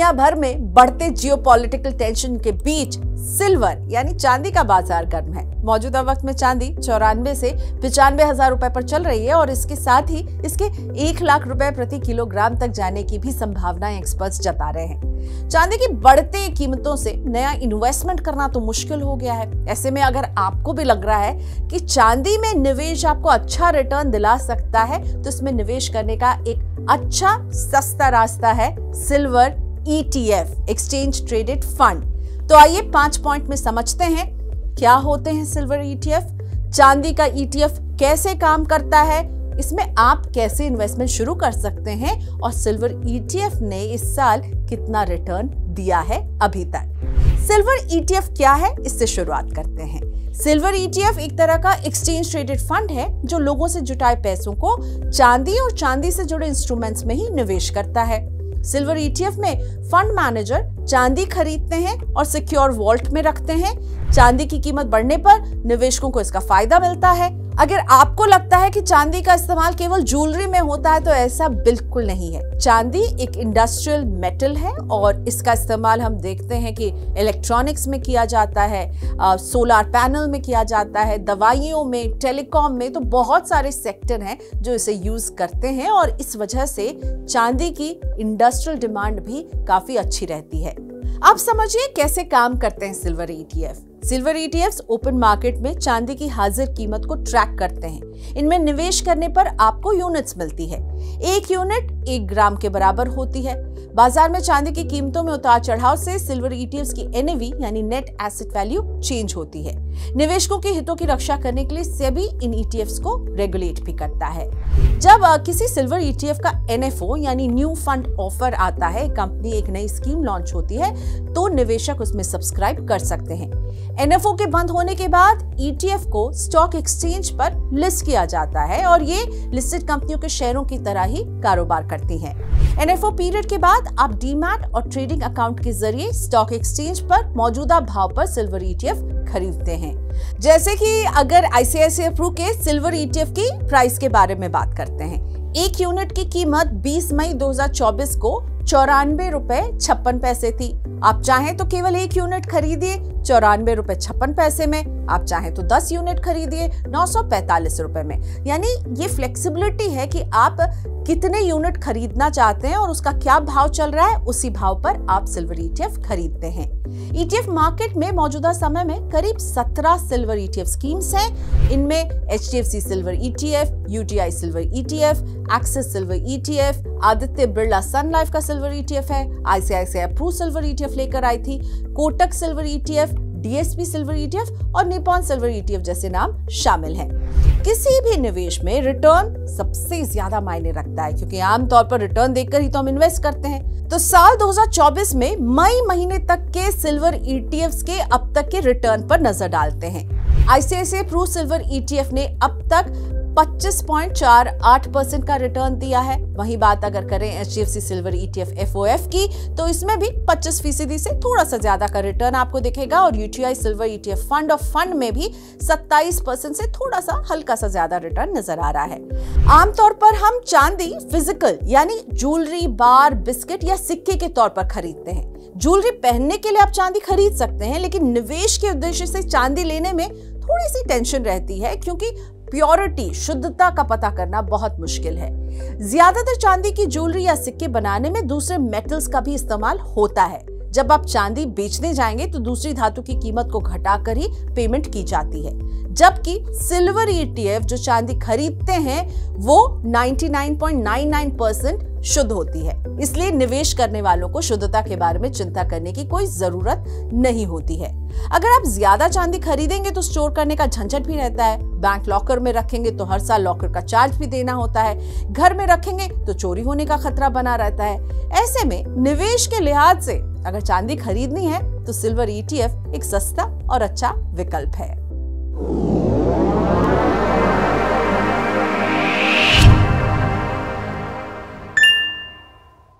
दुनिया भर में बढ़ते जियोपॉलिटिकल टेंशन के बीच सिल्वर यानी चांदी का बाजार गर्म है। मौजूदा वक्त में चांदी 94 से 95 हजार रुपए पर चल रही है और इसके साथ ही इसके 1 लाख रुपए प्रति किलोग्राम तक जाने की भी संभावनाएं एक्सपर्ट्स जता रहे हैं। चांदी की बढ़ते कीमतों से नया इन्वेस्टमेंट करना तो मुश्किल हो गया है। ऐसे में अगर आपको भी लग रहा है कि चांदी में निवेश आपको अच्छा रिटर्न दिला सकता है तो इसमें निवेश करने का एक अच्छा सस्ता रास्ता है silver ETF, exchange traded fund. तो आइए 5 पॉइंट में समझते हैं क्या होते हैं सिल्वर ETF, चांदी का ETF कैसे काम करता है, इसमें आप कैसे इन्वेस्टमेंट शुरू कर सकते हैं और सिल्वर ETF ने इस साल कितना रिटर्न दिया है अभी तक। सिल्वर ETF क्या है, इससे शुरुआत करते हैं। सिल्वर ETF एक तरह का एक्सचेंज ट्रेडेड फंड है जो लोगों से जुटाए पैसों को चांदी और चांदी से जुड़े इंस्ट्रूमेंट्स में ही निवेश करता है। सिल्वर ETF में फंड मैनेजर चांदी खरीदते हैं और सिक्योर वॉल्ट में रखते हैं। चांदी की कीमत बढ़ने पर निवेशकों को इसका फायदा मिलता है। अगर आपको लगता है कि चांदी का इस्तेमाल केवल ज्वेलरी में होता है तो ऐसा बिल्कुल नहीं है। चांदी एक इंडस्ट्रियल मेटल है और इसका इस्तेमाल हम देखते हैं कि इलेक्ट्रॉनिक्स में किया जाता है, सोलर पैनल में किया जाता है, दवाइयों में, टेलीकॉम में, तो बहुत सारे सेक्टर हैं जो इसे यूज करते हैं और इस वजह से चांदी की इंडस्ट्रियल डिमांड भी काफी अच्छी रहती है। आप समझिए कैसे काम करते हैं silver ETF। Silver ETFs open market में चांदी की हाजिर कीमत को ट्रैक करते हैं। इनमें निवेश करने पर आपको यूनिट्स मिलती है। 1 यूनिट 1 ग्राम के बराबर होती है। बाजार में चांदी की कीमतों में उतार चढ़ाव से सिल्वर ETFs की NAV यानी नेट एसेट वैल्यू चेंज होती है। निवेशकों के हितों की रक्षा करने के लिए सेबी इन ETFs को रेगुलेट भी करता है। जब किसी सिल्वर ETF का NFO यानी न्यू फंड ऑफर आता है, कंपनी एक नई स्कीम लॉन्च होती है तो निवेशक उसमें सब्सक्राइब कर सकते हैं। NFO के बंद होने के बाद ETF को स्टॉक एक्सचेंज पर लिस्ट किया जाता है और ये लिस्टेड कंपनियों के शेयरों की तरह ही कारोबार करती हैं। NFO पीरियड के बाद आप डीमैट और ट्रेडिंग अकाउंट के जरिए स्टॉक एक्सचेंज पर मौजूदा भाव पर सिल्वर ETF खरीदते हैं। जैसे कि अगर ICICI प्रू के सिल्वर ETF की प्राइस के बारे में बात करते हैं, 1 यूनिट की कीमत 20 मई 2024 को 94 रुपए 56 पैसे थी। आप चाहें तो केवल 1 यूनिट खरीदिए 94 रुपए 56 पैसे में, आप चाहें तो 10 यूनिट खरीदिए 945 रुपए में। यानी ये फ्लेक्सिबिलिटी है कि आप कितने यूनिट खरीदना चाहते हैं और उसका क्या भाव चल रहा है, उसी भाव पर आप सिल्वर ETF खरीदते हैं। ETF मार्केट में मौजूदा समय में करीब 17 सिल्वर ETF स्कीम्स हैं। इनमें HDFC silver ETF, UTI silver ETF, Axis silver ETF, Aditya Birla Sun Life का सिल्वर ETF है, ICICI प्रू सिल्वर ETF लेकर आई थी, Kotak silver ETF, DSP silver ETF और निप्पॉन सिल्वर ETF जैसे नाम शामिल हैं। किसी भी निवेश में रिटर्न सबसे ज्यादा मायने रखता है क्योंकि आमतौर पर रिटर्न देखकर ही तो हम इन्वेस्ट करते हैं। तो साल 2024 में मई महीने तक के सिल्वर ETFs के अब तक के रिटर्न पर नजर डालते हैं। ICICI प्रू सिल्वर ETF ने अब तक 25.48% का रिटर्न दिया है। वहीं बात अगर करें HDFC सिल्वर ETF FOF की तो इसमें भी 25% से थोड़ा सा ज्यादा का रिटर्न आपको दिखेगा और UTI silver ETF fund of fund में भी 27% से थोड़ा सा हल्का सा ज्यादा रिटर्न नजर आ रहा है। आमतौर पर हम चांदी फिजिकल यानी ज्वेलरी, बार, बिस्किट या सिक्के के तौर पर खरीदते हैं। ज्वेलरी पहनने के लिए आप चांदी खरीद सकते हैं, लेकिन निवेश के उद्देश्य से चांदी लेने में थोड़ी सी टेंशन रहती है क्योंकि प्योरिटी, शुद्धता का पता करना बहुत मुश्किल है। ज्यादातर चांदी की ज्वेलरी या सिक्के बनाने में दूसरे मेटल्स का भी इस्तेमाल होता है। जब आप चांदी बेचने जाएंगे तो दूसरी धातु की कीमत को घटाकर ही पेमेंट की जाती है, जबकि सिल्वर ETF जो चांदी खरीदते हैं वो 99.99% शुद्ध होती है। इसलिए निवेश करने वालों को शुद्धता के बारे में चिंता करने की कोई जरूरत नहीं होती है। अगर आप ज्यादा चांदी खरीदेंगे तो स्टोर करने का झंझट भी रहता है। बैंक लॉकर में रखेंगे तो हर साल लॉकर का चार्ज भी देना होता है। घर में रखेंगे तो चोरी होने का खतरा बना रहता है। ऐसे में निवेश के लिहाज से अगर चांदी खरीदनी है तो सिल्वर ETF एक सस्ता और अच्छा विकल्प है।